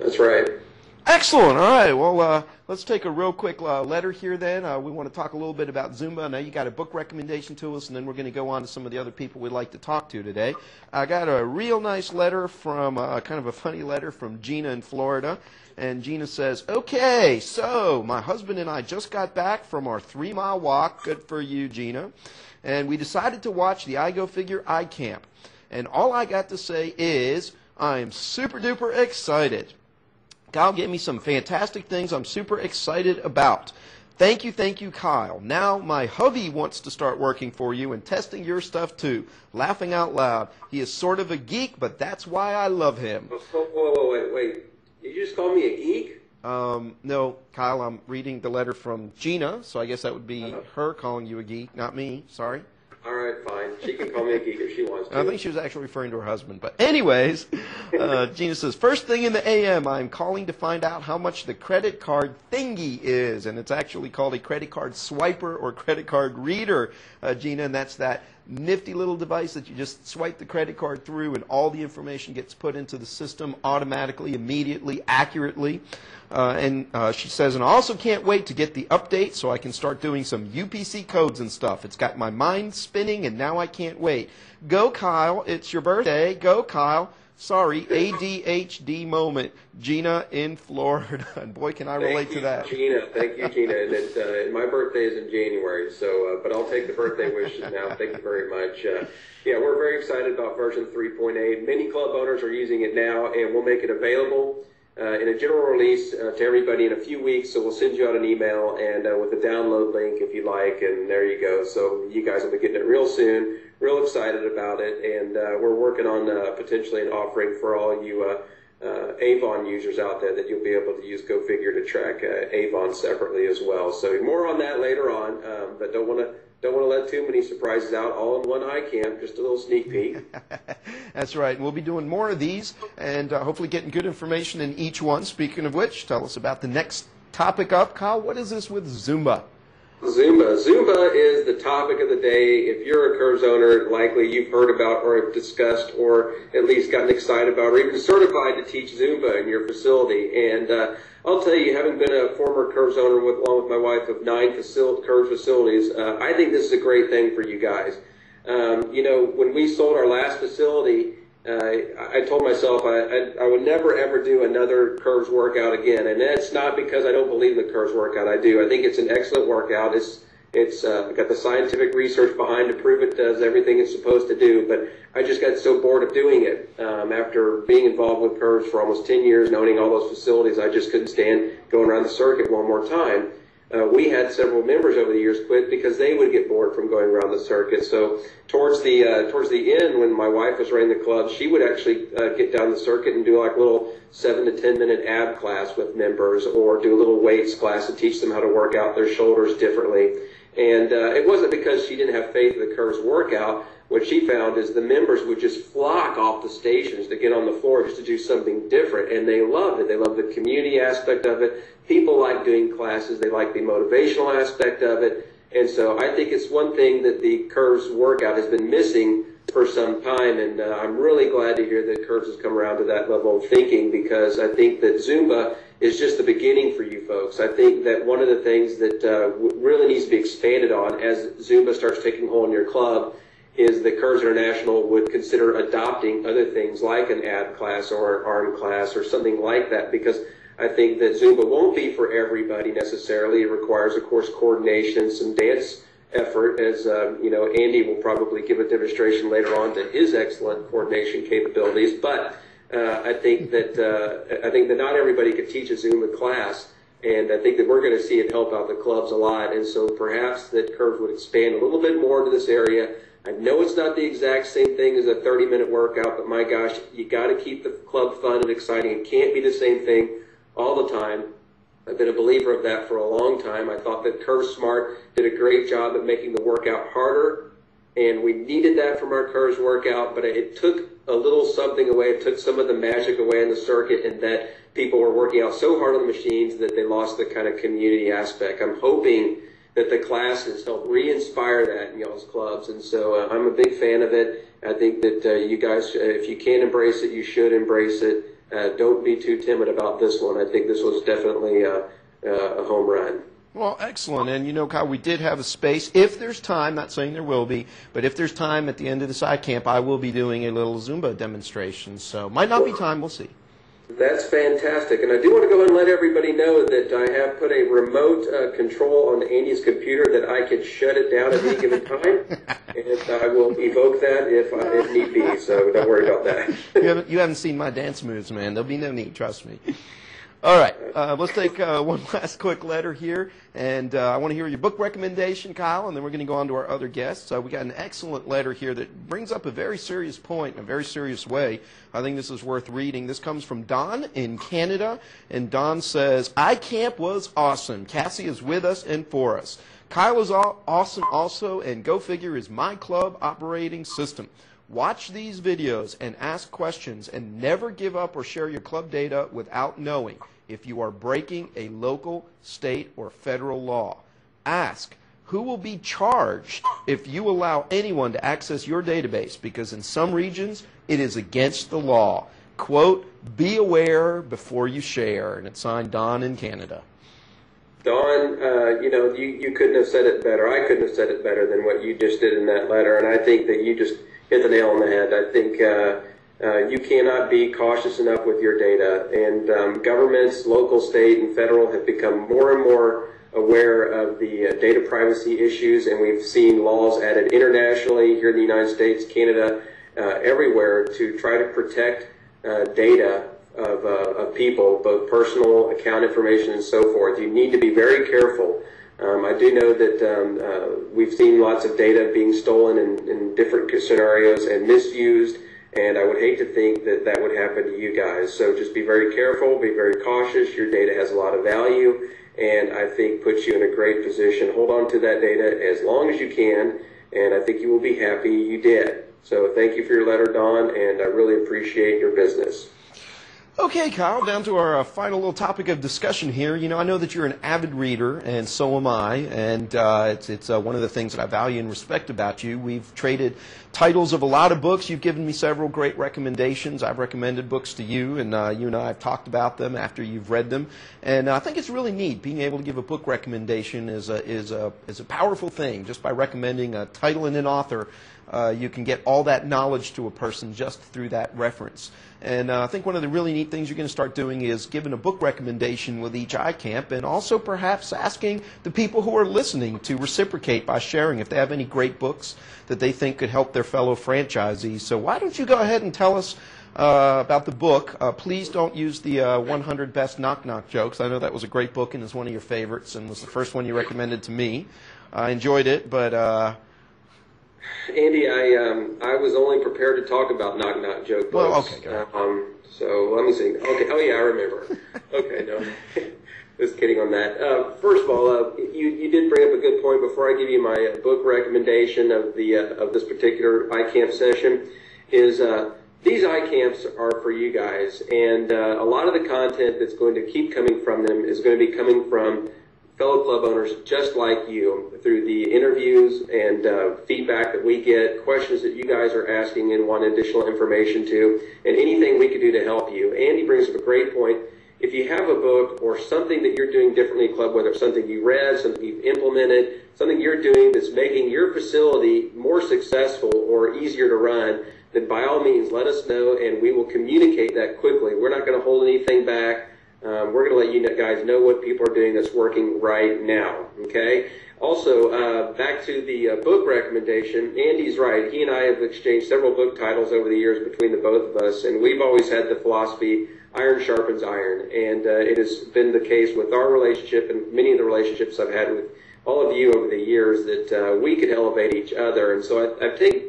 That's right. Excellent. All right. Well, let's take a real quick letter here then. We want to talk a little bit about Zumba. Now you got a book recommendation to us, and then we're going to go on to some of the other people we'd like to talk to today. I got a real nice letter from, kind of a funny letter from Gina in Florida. And Gina says, okay, so my husband and I just got back from our 3-mile walk. Good for you, Gina. And we decided to watch the I Go Figure iCamp. And all I got to say is, I am super duper excited. Kyle gave me some fantastic things I'm super excited about. Thank you, Kyle. Now my hubby wants to start working for you and testing your stuff too. Laughing out loud. He is sort of a geek, but that's why I love him. Whoa, wait. Did you just call me a geek? No, Kyle, I'm reading the letter from Gina, so I guess that would be her calling you a geek, not me. Sorry. All right, fine. She can call me a geek if she wants to. I think she was actually referring to her husband. But anyways, Gina says, first thing in the AM, I'm calling to find out how much the credit card thingy is. And it's actually called a credit card swiper or credit card reader, Gina. And that's that nifty little device that you just swipe the credit card through and all the information gets put into the system automatically, immediately, accurately. She says, and I also can't wait to get the update so I can start doing some UPC codes and stuff. It's got my mind spinning, and now I can't wait. Go, Kyle. It's your birthday. Go, Kyle. Sorry, ADHD moment. Gina in Florida. And boy, can I relate to that. Gina. Thank you, Gina. And my birthday is in January, so but I'll take the birthday wishes now. Thank you very much. Yeah, we're very excited about version 3.8. Many club owners are using it now, and we'll make it available in a general release to everybody in a few weeks. So we'll send you out an email and with a download link if you like, and there you go. So you guys will be getting it real soon. Real excited about it, and we're working on potentially an offering for all you Avon users out there that you'll be able to use GoFigure to track Avon separately as well. So more on that later on, but don't want to let too many surprises out. All in one iCamp, just a little sneak peek. That's right. We'll be doing more of these and hopefully getting good information in each one. Speaking of which, tell us about the next topic up. Kyle, what is this with Zumba? Zumba. Zumba is the topic of the day. If you're a Curves owner, likely you've heard about or have discussed or at least gotten excited about or even certified to teach Zumba in your facility. And I'll tell you, having been a former Curves owner along with my wife of 9 Curves facilities, I think this is a great thing for you guys. You know, when we sold our last facility, I told myself I would never ever do another Curves workout again, and that's not because I don't believe in the Curves workout. I do. I think it's an excellent workout. It's got the scientific research behind to prove it does everything it's supposed to do. But I just got so bored of doing it after being involved with Curves for almost 10 years and owning all those facilities. I just couldn't stand going around the circuit one more time. We had several members over the years quit because they would get bored from going around the circuit. So towards the end, when my wife was running the club, she would actually get down the circuit and do like a little 7 to 10 minute ab class with members, or do a little weights class to teach them how to work out their shoulders differently. And it wasn't because she didn't have faith in the Curves workout. What she found is the members would just flock off the stations to get on the floor just to do something different, and they loved it. They loved the community aspect of it. People like doing classes. They like the motivational aspect of it. And so I think it's one thing that the Curves workout has been missing for some time, and I'm really glad to hear that Curves has come around to that level of thinking, because I think that Zumba is just the beginning for you folks. I think that one of the things that really needs to be expanded on as Zumba starts taking hold in your club is that Curves International would consider adopting other things like an ab class or an arm class or something like that, because I think that Zumba won't be for everybody necessarily. It requires, of course, coordination, some dance effort, as you know, Andy will probably give a demonstration later on to his excellent coordination capabilities. But I think that not everybody could teach a Zumba class, and I think that we're going to see it help out the clubs a lot. And so perhaps that Curves would expand a little bit more into this area. I know it's not the exact same thing as a 30-minute workout, but my gosh, you got to keep the club fun and exciting. It can't be the same thing all the time. I've been a believer of that for a long time. I thought that Curve Smart did a great job at making the workout harder, and we needed that from our Curves workout, but it took a little something away. It took some of the magic away in the circuit, and that people were working out so hard on the machines that they lost the kind of community aspect. I'm hoping that the classes help re-inspire that in y'all's clubs, and so I'm a big fan of it. I think that you guys, if you can embrace it, you should embrace it. don't be too timid about this one. I think this was definitely a home run. Well, excellent. And, you know, Kyle, we did have a space. If there's time, not saying there will be, but if there's time at the end of this iCamp, I will be doing a little Zumba demonstration. So might not be time. We'll see. That's fantastic. And I do want to go ahead and let everybody know that I have put a remote control on Andy's computer that I can shut it down at any given time. And I will evoke that if need be. So don't worry about that. You haven't seen my dance moves, man. There'll be no need. Trust me. All right, let's take one last quick letter here, and I want to hear your book recommendation, Kyle, and then we're going to go on to our other guests. We got an excellent letter here that brings up a very serious point in a very serious way. I think this is worth reading. This comes from Don in Canada, and Don says, iCamp was awesome. Cassie is with us and for us. Kyle is awesome also, and Go Figure is my club operating system. Watch these videos and ask questions and never give up or share your club data without knowing if you are breaking a local, state, or federal law. Ask, who will be charged if you allow anyone to access your database? Because in some regions, it is against the law. Quote, be aware before you share. And it's signed Don in Canada. Don, you couldn't have said it better. I couldn't have said it better than what you just did in that letter. And I think that you just hit the nail on the head. I think you cannot be cautious enough with your data. And governments, local, state, and federal have become more and more aware of the data privacy issues, and we've seen laws added internationally here in the United States, Canada, everywhere to try to protect data of people, both personal, account information, and so forth. You need to be very careful. I do know that we've seen lots of data being stolen in different scenarios and misused, and I would hate to think that that would happen to you guys. So just be very careful, be very cautious. Your data has a lot of value, and I think puts you in a great position. Hold on to that data as long as you can, and I think you will be happy you did. So thank you for your letter, Don, and I really appreciate your business. Okay, Kyle, down to our final little topic of discussion here. You know, I know that you're an avid reader, and so am I, and it's one of the things that I value and respect about you. We've traded titles of a lot of books. You've given me several great recommendations. I've recommended books to you, and you and I have talked about them after you've read them. And I think it's really neat. Being able to give a book recommendation is a powerful thing. Just by recommending a title and an author, you can get all that knowledge to a person just through that reference. And I think one of the really neat things you're going to start doing is giving a book recommendation with each iCamp, and also perhaps asking the people who are listening to reciprocate by sharing if they have any great books that they think could help their fellow franchisees. So why don't you go ahead and tell us about the book. Please don't use the 100 Best Knock Knock Jokes. I know that was a great book and is one of your favorites and was the first one you recommended to me. I enjoyed it, but... Andy, I was only prepared to talk about knock knock joke books. Well, okay, go so let me see. Okay, oh yeah, I remember. Okay, no, just kidding on that. First of all, you did bring up a good point. Before I give you my book recommendation of this particular iCamp session, is these iCamps are for you guys, and a lot of the content that's going to keep coming from them is going to be coming from fellow club owners just like you through the interviews and feedback that we get, questions that you guys are asking and want additional information to, and anything we can do to help you. Andy brings up a great point. If you have a book or something that you're doing differently in club, whether it's something you read, something you've implemented, something you're doing that's making your facility more successful or easier to run, then by all means let us know and we will communicate that quickly. We're not going to hold anything back. We're going to let you guys know what people are doing that's working right now, okay? Also, back to the book recommendation, Andy's right. He and I have exchanged several book titles over the years between the both of us, and we've always had the philosophy, iron sharpens iron, and it has been the case with our relationship and many of the relationships I've had with all of you over the years that we could elevate each other. And so I'd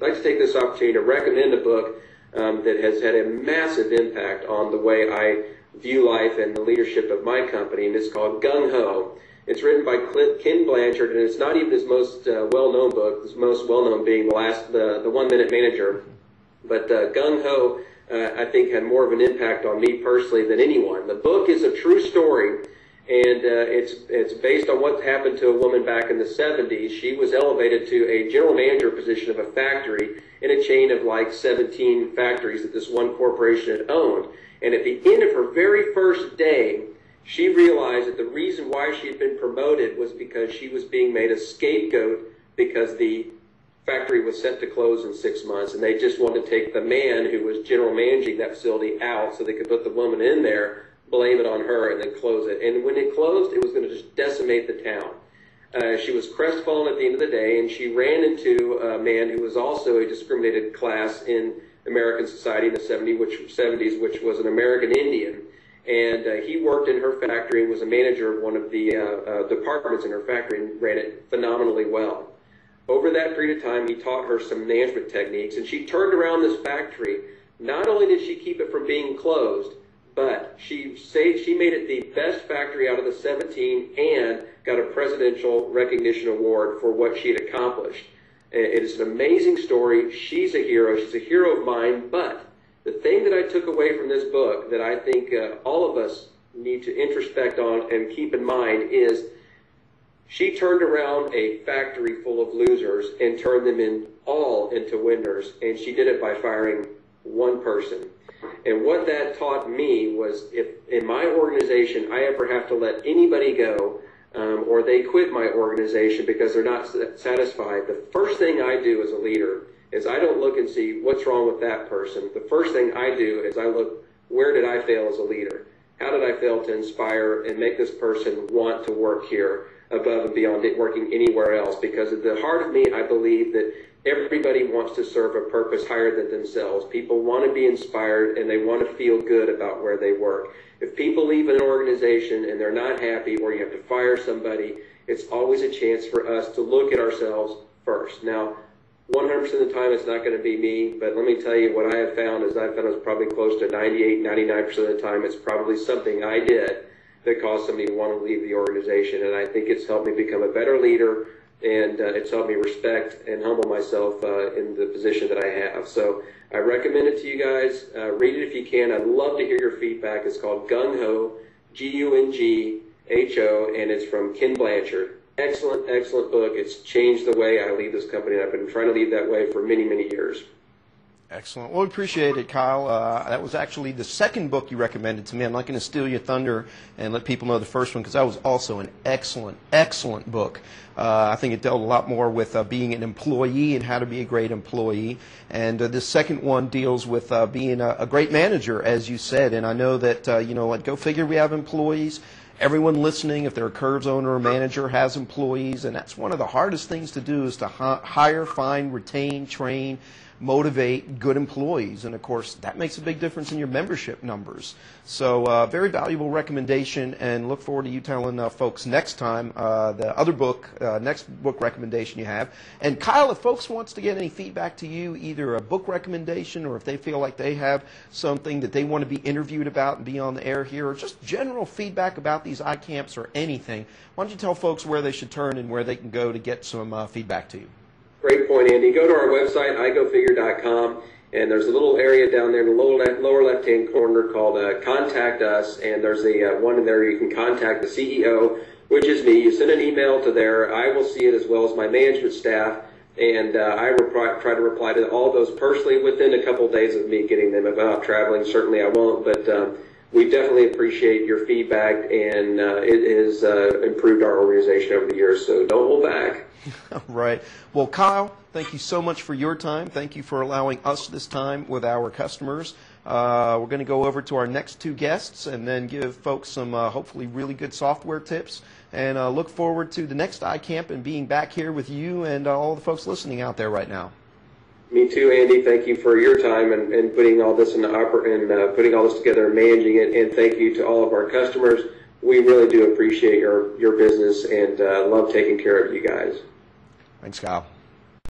like to take this opportunity to recommend a book that has had a massive impact on the way I view life and the leadership of my company, and it's called Gung Ho. It's written by Ken Blanchard, and it's not even his most well-known book, his most well-known being the 1 Minute Manager. But Gung Ho, I think, had more of an impact on me personally than anyone. The book is a true story, and it's based on what happened to a woman back in the 70s. She was elevated to a general manager position of a factory in a chain of like 17 factories that this one corporation had owned. And at the end of her very first day, she realized that the reason why she had been promoted was because she was being made a scapegoat because the factory was set to close in 6 months, and they just wanted to take the man who was general managing that facility out so they could put the woman in there, blame it on her, and then close it. And when it closed, it was going to just decimate the town. She was crestfallen at the end of the day, and she ran into a man who was also a discriminated class in American society in the 70s, which was an American Indian. And he worked in her factory and was a manager of one of the departments in her factory and ran it phenomenally well. Over that period of time, he taught her some management techniques, and she turned around this factory. Not only did she keep it from being closed, but she made it the best factory out of the 17 and got a presidential recognition award for what she had accomplished. It is an amazing story. She's a hero. She's a hero of mine. But the thing that I took away from this book that I think all of us need to introspect on and keep in mind is she turned around a factory full of losers and turned them all into winners. And she did it by firing one person. And what that taught me was if in my organization I ever have to let anybody go or they quit my organization because they're not satisfied, the first thing I do as a leader is I don't look and see what's wrong with that person. The first thing I do is I look, where did I fail as a leader? How did I fail to inspire and make this person want to work here above and beyond it working anywhere else? Because at the heart of me, I believe that everybody wants to serve a purpose higher than themselves. People want to be inspired and they want to feel good about where they work. If people leave an organization and they're not happy or you have to fire somebody, it's always a chance for us to look at ourselves first. Now, 100% of the time it's not going to be me, but let me tell you what I have found is it's probably close to 98, 99% of the time it's probably something I did that caused somebody to want to leave the organization. And I think it's helped me become a better leader, and it's helped me respect and humble myself in the position that I have. So I recommend it to you guys. Read it if you can. I'd love to hear your feedback. It's called Gung Ho, G-U-N-G-H-O, and it's from Ken Blanchard. Excellent, excellent book. It's changed the way I lead this company, and I've been trying to lead that way for many, many years. Excellent. Well, we appreciate it, Kyle. That was actually the second book you recommended to me. I'm not going to steal your thunder and let people know the first one because that was also an excellent, excellent book. I think it dealt a lot more with being an employee and how to be a great employee. And the second one deals with being a great manager, as you said. And I know that, go figure, we have employees. Everyone listening, if they're a Curves owner or manager, has employees. And that's one of the hardest things to do is to hire, find, retain, train, motivate good employees, and of course that makes a big difference in your membership numbers. So very valuable recommendation, and look forward to you telling folks next time the other book, next book recommendation you have. And Kyle, if folks wants to get any feedback to you, either a book recommendation or if they feel like they have something that they want to be interviewed about and be on the air here, or just general feedback about these iCamps or anything, why don't you tell folks where they should turn and where they can go to get some feedback to you? Great point, Andy. Go to our website, igofigure.com, and there's a little area down there in the lower left-hand corner called Contact Us, and there's a one in there you can contact the CEO, which is me. You send an email to there. I will see it as well as my management staff, and I try to reply to all those personally within a couple of days of me getting them. If I'm out traveling, certainly I won't, but we definitely appreciate your feedback, and it has improved our organization over the years, so don't hold back. Right. Well, Kyle, thank you so much for your time. Thank you for allowing us this time with our customers. We're going to go over to our next two guests and then give folks some hopefully really good software tips, and look forward to the next iCamp and being back here with you and all the folks listening out there right now. Me too, Andy. Thank you for your time and putting all this putting all this together and managing it. And thank you to all of our customers. We really do appreciate your business and love taking care of you guys. Thanks, Kyle.